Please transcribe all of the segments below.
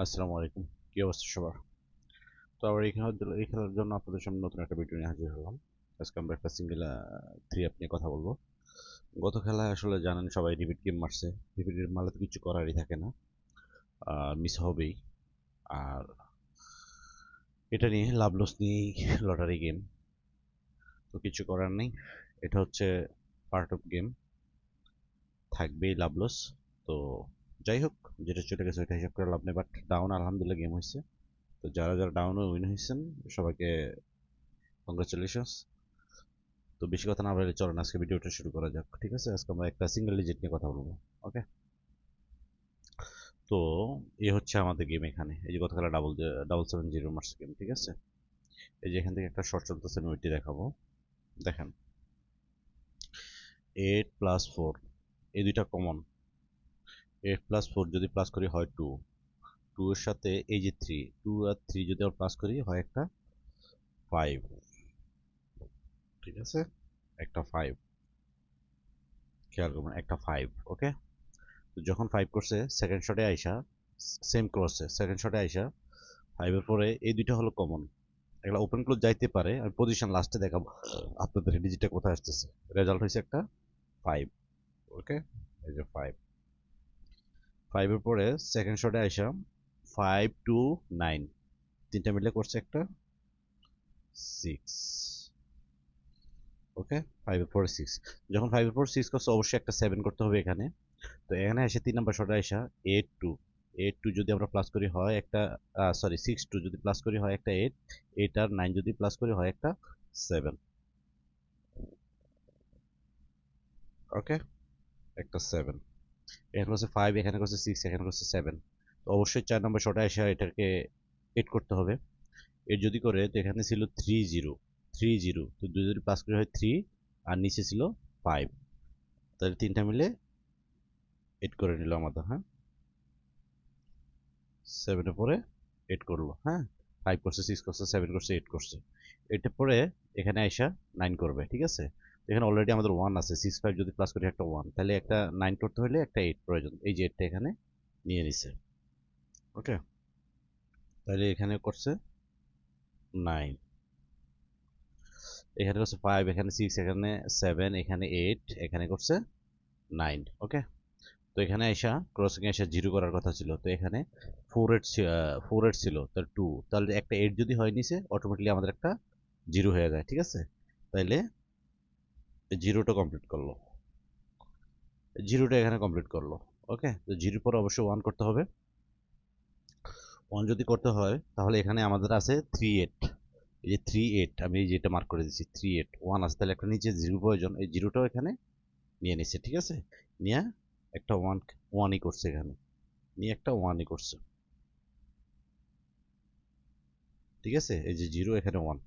আসসালামু আলাইকুম। কি অবস্থা সবার? তো আবার এই খেলার জন্য আপনাদের সামনে নতুন একটা ভিডিও নিয়ে হাজির হলাম। আজকে আমরা একটা সিঙ্গেল 3 নিয়ে কথা বলবো। গত খেলায় আসলে জানেন সবাই রিপিট গেম মারছে। রিপিট গেম মারলে তো কিছু করারই থাকে না, মিস হবেই। আর এটা নিয়ে লাভ লস নিয়েই লটারি গেম, তো কিছু করার নেই। এটা হচ্ছে পার্ট অফ গেম, থাকবেই লাভ লস। তো যাই হোক, যেটা চলে গেছে ওইটা হিসাব করে লাভ নেই, বাট ডাউন আলহামদুলিল্লাহ গেম হয়েছে। তো যারা যারা ডাউনে উইন হয়েছেন সবাইকে কংগ্রাচুলেশনস। তো বেশি কথা না বলে চলেন আজকে ভিডিওটা শুরু করা যাক। ঠিক আছে, আজকে আমরা একটা সিঙ্গেল ডিজিট নিয়ে কথা বলবো। ওকে, তো এই হচ্ছে আমাদের গেম। এখানে এই যে গতকাল ডাবল 7-0 মার্কস গেম। ঠিক আছে, এই যে এখান থেকে একটা শর্ট চলতেছে, আমি ওইটি দেখাবো। দেখেন, 8+4, এই দুইটা কমন। 8+4 যদি প্লাস করি হয় 2, 2 এর সাথে এই যে 3, 2 আর 3 যদি আমরা প্লাস করি হয় একটা 5। ঠিক আছে, একটা 5, খেয়াল করবেন একটা 5। ওকে, তো যখন 5 করছে সেকেন্ড শটে আইসা সেম ক্রসে সেকেন্ড শটে আইসা 5 এর পরে এই দুইটা হলো কমন। একটা ওপেন ক্লোজ যাইতে পারে, আমি পজিশন লাস্টে দেখাবো আপনাদের ডিজিটটা কোথায় আসতেছে। রেজাল্ট হয়েছে একটা 5। ওকে, এই যে 5, 5 এর পরে সেকেন্ড শটে আইসা 5 2 9, তিনটা মিলে করছে একটা 6। ওকে, 5 এর পরে 6, যখন 5 এর পর 6 করছে অবশ্যই একটা 7 করতে হবে এখানে। তো এখানে এসে 3 নম্বর শটে আইসা 8 2, 8 2 যদি আমরা প্লাস করি হয় একটা, সরি 6 2 যদি প্লাস করি হয় একটা 8, 8 আর 9 যদি প্লাস করি হয় একটা 7। ওকে, একটা 7, এখানে করছে 5, এখানে করছে 6, এখানে করছে 7। তো অবশ্যই 4 নম্বর শটে এসে এটাকে 8 করতে হবে। 8 যদি করে, তো এখানে ছিল 3 0, 3 0, তো 2 যদি প্লাস করে হয় 3, আর নিচে ছিল 5, তাহলে তিনটা মিলে 8 করে নিল আমাদের। হ্যাঁ, 7 এর পরে 8 করলো। হ্যাঁ, 5 করছে, 6 করছে, 7 করছে, 8 করছে। এটার পরে এখানে আইসা 9 করবে। ঠিক আছে, এখানে অলরেডি আমাদের 1 আছে, 6 5 যদি প্লাস করি একটা 1, তাহলে একটা 9 করতে হলে একটা 8 প্রয়োজন। এই যে 8টা এখানে নিয়ে নিছে। ওকে, তাহলে এখানে করছে 9, এখানে করছে 5, এখানে 6, এখানে 7, এখানে 8, এখানে করছে 9। ওকে, তো এখানে আইসা ক্রসিং এসে 0 করার কথা ছিল, তো এখানে 4 8 ছিল, তার 2, তাহলে একটা 8 যদি হয় নিচে অটোমেটিকলি আমাদের একটা 0 হয়ে যায়। ঠিক আছে, তাইলে 0টা কমপ্লিট করলো, 0টা এখানে কমপ্লিট করলো। ওকে, তো 0 পরে অবশ্যই 1 করতে হবে। 1 যদি করতে হয় তাহলে এখানে আমাদের আছে 3 8, এই যে 3 8 আমি এই যেটা মার্ক করে দিচ্ছি 3 8, 1 আছে, তাহলে একটা নিচে 0 প্রয়োজন, এই 0টাও এখানে নিয়ে নিচ্ছে। ঠিক আছে, নিয়ে একটা 1ই করছে এখানে, নিয়ে একটা 1ই করছে। ঠিক আছে, এই যে 0 এখানে 1,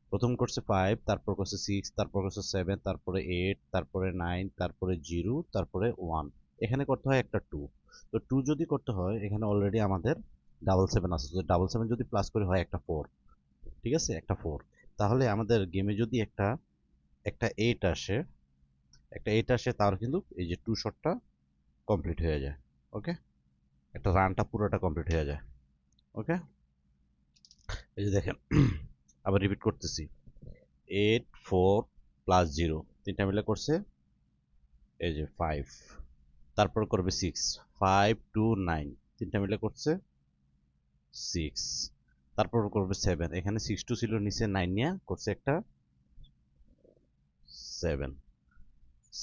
প্রথম করছে 5, তারপর করছে 6, তারপর করছে 7, তারপরে 8, তারপরে 9, তারপরে 0, তারপরে 1। এখানে করতে হয় একটা 2। তো 2 যদি করতে হয় এখানে অলরেডি আমাদের ডাবল 7 আছে, তো ডাবল 7 যদি প্লাস করে হয় একটা 4। ঠিক আছে, একটা 4, তাহলে আমাদের গেমে যদি একটা একটা 8 আসে, একটা 8 আসে, তার কিন্তু এই যে 2 শটটা কমপ্লিট হয়ে যায়। ওকে, একটা রানটা পুরোটা কমপ্লিট হয়ে যায়। ওকে, এই যে দেখেন, আবার রিপিট করতেছি, 8 4 + 0, তিনটা মিলে করছে এই যে 5, তারপর করবে 6, 5 2 9, তিনটা মিলে করছে 6, তারপর করবে 7, এখানে 6 2 ছিল নিচে 9 নিয়ে করছে একটা 7,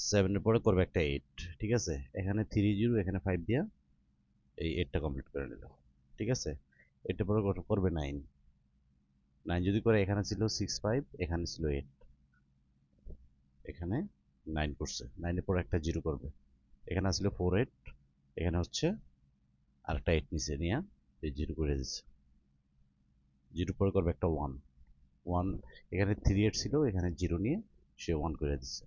7 এর পরে করবে একটা 8। ঠিক আছে, এখানে 3 0, এখানে 5 দিয়া এই 8টা কমপ্লিট করে নিল। ঠিক আছে, এটার পরে করবে 9, 9 যদি করে এখানে ছিল 6 5, এখানে ছিল 8, এখানে 9 করছে, 9 এর পরে একটা 0 করবে, এখানে আসলে 4 8, এখানে হচ্ছে আরেকটা 8 নিচে নিয়ে এই 0 করে দিচ্ছে। 0 পরে করবে একটা 1, 1, এখানে 3 8 ছিল, এখানে 0 নিয়ে সে 1 করে দিচ্ছে।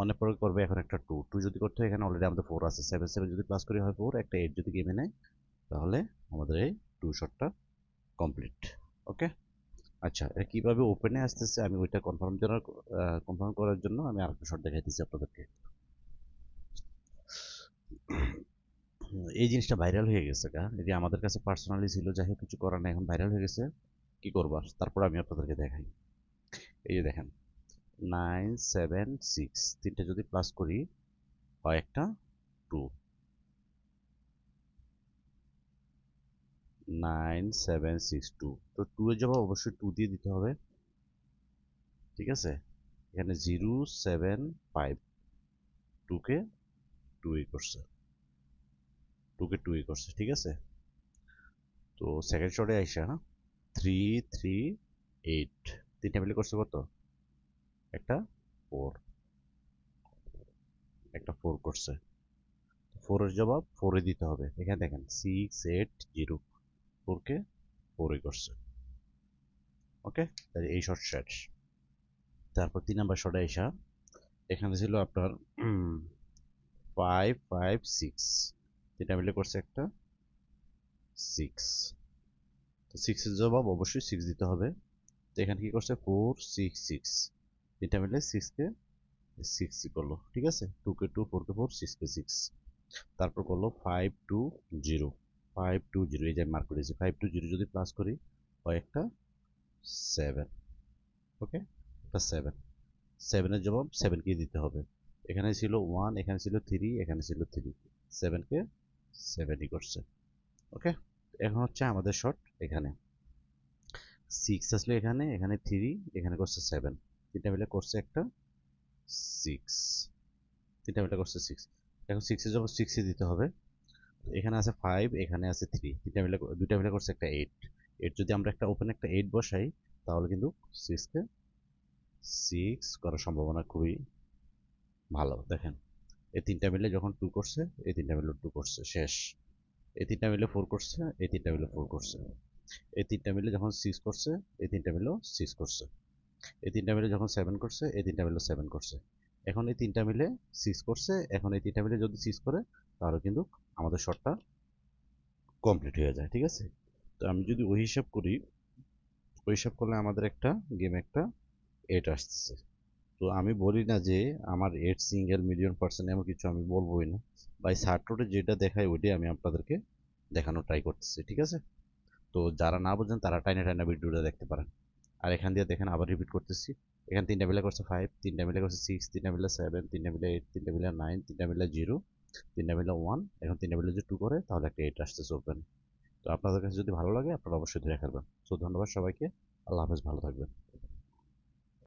1 এর পরে করবে এখন একটা 2, 2 যদি করতে হয় এখানে অলরেডি আমাদের 4 আছে, 7 7 যদি প্লাস করি হয় 4, একটা 8 যদি গেমে নেয় তাহলে আমাদের এই 2 শটটা কমপ্লিট। ওকে, আচ্ছা, এটা কিভাবে ওপেনে আসতেছে আমি ওইটা কনফার্ম করার জন্য আমি আরেকটা শট দেখাইতেছি আপনাদেরকে। এই জিনিসটা ভাইরাল হয়ে গেছে এটি আমাদের কাছে পার্সোনালি ছিল, যাই হোক কিছু করার নাই, এখন ভাইরাল হয়ে গেছে, কি করবো আর? তারপর আমি আপনাদেরকে দেখাই। এই যে দেখেন 9 7 6 তিনটা যদি প্লাস করি হয় একটা 2। 9 7 6 2, তো 2 এর জবাব অবশ্যই 2 দিয়ে দিতে হবে, ঠিক আছে। এখানে 0 7 5, 2 কে 2 করছে, 2 কে 2 করছে, ঠিক আছে। তো সেকেন্ড শটে আইসা 3 3 8 তিনটা মিলে করছে কত? একটা 4, একটা 4 করছে। 4 এর জবাব 4 এ দিতে হবে। এখানে দেখেন 6 8 0, 4 কে 4 করছে। ওকে, তাহলে এই শট শেষ। তারপর 3 নাম্বার শটে আইসা এখানে ছিল আপনার 5 5 6, তিনটা মিলে করছে একটা 6। তো 6 এর জবাব অবশ্যই 6 দিতে হবে। তো এখানে কি করছে 4 6 6, তিনটা মিলে 6 কে 6 করলো, ঠিক আছে। 2 কে 2, 4 কে 4, 6 কে 6। তারপর করলো 5 2 0, 5 2 0, এই যে মার্ক করেছি 5 2 0 যদি প্লাস করি হয় একটা 7। ওকে, একটা 7, 7 এর জবাব 7 কে দিতে হবে। এখানে ছিল 1, এখানে ছিল 3, এখানে ছিল 3, 7 কে 7ই করছে। ওকে, এখন হচ্ছে আমাদের শট এখানে 6 আসলে এখানে, এখানে 3, এখানে করছে 7, তিনটা মিলে করছে একটা 6, তিনটা মিলে করছে 6। এখন 6 এর জবাব 6 ই দিতে হবে। এখানে আছে 5, এখানে আছে 3, তিনটা মিলে দুইটা মিলে করছে একটা 8। 8 যদি আমরা একটা ওপেন একটা 8 বসাই তাহলে কিন্তু 6 কে 6 করার সম্ভাবনা খুবই ভালো। দেখেন এই তিনটা মিলে যখন 2 করছে, এই তিনটা মিলে 2 করছে, শেষ। এই তিনটা মিলে 4 করছে, এই তিনটা মিলে 4 করছে। এই তিনটা মিলে যখন 6 করছে, এই তিনটা মিলেও 6 করছে। এই তিনটা মিলে যখন 7 করছে, এই তিনটা মিলে 7 করছে। এখন এই তিনটা মিলে 6 করছে, এখন এই তিনটা মিলে যদি 6 করে তাহলে কিন্তু আমাদের শটটা কমপ্লিট হয়ে যায়, ঠিক আছে। তো আমি যদি ওই হিসাব করি, ওই হিসাব করলে আমাদের একটা গেমে একটা 8 আসতেছে। তো আমি বলি না যে আমার 8 সিঙ্গেল মিলিয়ন পার্সেন্ট, এমন কিছু আমি বলবোই না। বাই সার্টোটে যেটা দেখায় ওইটাই আমি আপনাদেরকে দেখানোর ট্রাই করতেছি, ঠিক আছে। তো যারা না বোঝেন তারা টাইনা টাইনা ভিডিওটা দেখতে পারেন। আর এখান দিয়ে দেখেন আবার রিপিট করতেছি। এখানে তিনটা মিলে করছে 5, তিনটা মিলে করছে 6, তিনটা মিলে 7, তিনটা মিলে 8, তিনটা মিলে 9, তিনটা মিলে 0, তিনটা মিলে 1। এখন তিনটা মিলে যদি 2 করে তাহলে একটা 8 আসতেছে ওপেন। তো আপনাদের কাছে যদি ভালো লাগে আপনারা অবশ্যই ধরে রাখবেন। সো ধন্যবাদ সবাইকে। আল্লাহ হাফেজ, ভালো থাকবেন।